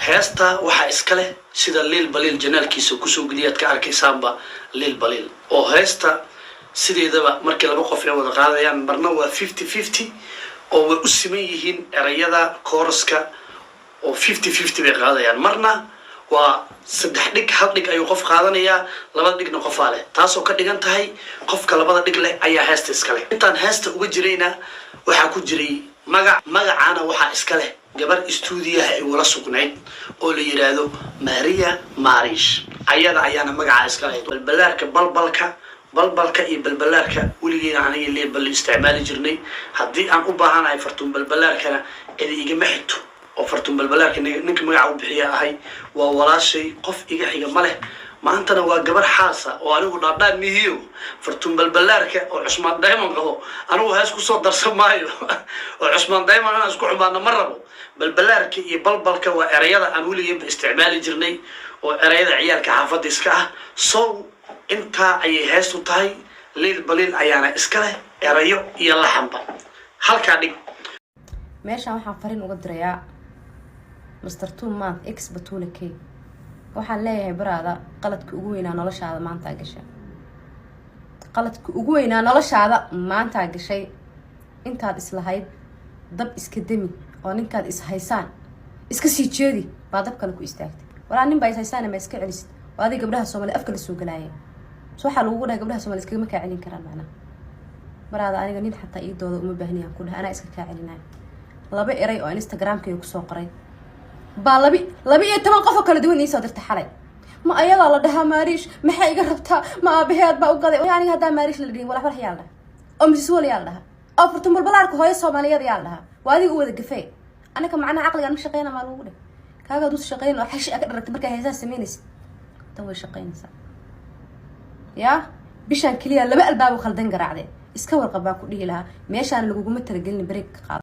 heesta waxa iska leh sida Lil Balil janaalkiisa ku soo galiyad ka arkaysaanba Lil Balil oo heesta sideedaba markii laba qof ay wada qaadayaan marna waa 50-50 oo way u siman yihiin erayada chorus-ka oo 50-50 bay qaadayaan marna waa saddex dhig hal dhig ayuu qof qaadanaya laba dhigna qof aale taasoo ka dhigan tahay qofka labada dhig leh ayaa heesta iska leh intaan heesta uga jirayna waxa ku jiray magacaana waxa iska leh gabar stuudiyaha ay wala sugnayd oo la yiraahdo Maria Marish ayada ayaana magaca iska leh balbalka iyo balbalaarka waligeena aniga Lil Balil isticmaali jirnay haddii aan u baahanahay fartuun balbalaarkana cid iga maxito oo fartuun balbalaarka ninka magaca u bixiya ahay waa walaashay qof iga xiga ma leh maantana waa gabar xaasa oo anigu dhaadhaan mihiyo fartuun balbalaarka oo Cusmaan Diamond qabo anigu hees ku soo darsan maayo oo Cusmaan Diamond aan isku xumaana ma rabo balbalaarka iyo balbalka waa erayada aan waligeena isticmaali jirnay oo erayada ciyaalka xaafadda iska ah soo inta ay heestu tahay Lil Balil ayaana iska leh erayo iyo laxanba halka dhig meesha waxaan farin uga dirayaa Mr. Tuman X Batula K waxaan leeyahay baraada qaladka ugu weynaa noloshaada maanta gashay qaladka ugu weynaa noloshaada maanta gashay intaad islahayd dab iska dami oo ninkaad is haysaan iska sii jeedi baa dab kale ku istaagtay walaa nin baa is haysaan ma iska celisid oo adiga gabdhaha Soomaali afka la soo galaayay soo xal ugu dhahay gabdhaha Soomaali iska ma ka celin karaan macna baraada aniga nin xataa ii doodo uma baahniyaan ku dhahay ana iska ka celinay laba eray oo Instagram-ka ku soo qoray baa laba iyo toban qof kala duwan ii soo dirtay xalay ma ayada la dhahaa Marish maxay iga rabtaa ma abaheed baa u gaday aniga hadaa Marish la dhigin wala farx yaal dhaha oo Mrs. Wali yaal dhaha oo fartuun balbalaarka hooyo Soomaaliyeed yaal dhaha waa adiga u wada gafay anaka macna aqliga aan shaqeynaa ma lagu dhahay kaaga dad shaqeyn oo xashi aka dharagtay markay heesaa sameynaysid tan way shaqeynaysaa ya bishan kaliya laba albaab khaldan garaacday iska warqabaa ku dhihi lahaa meeshaan laguguma talagelin break qaad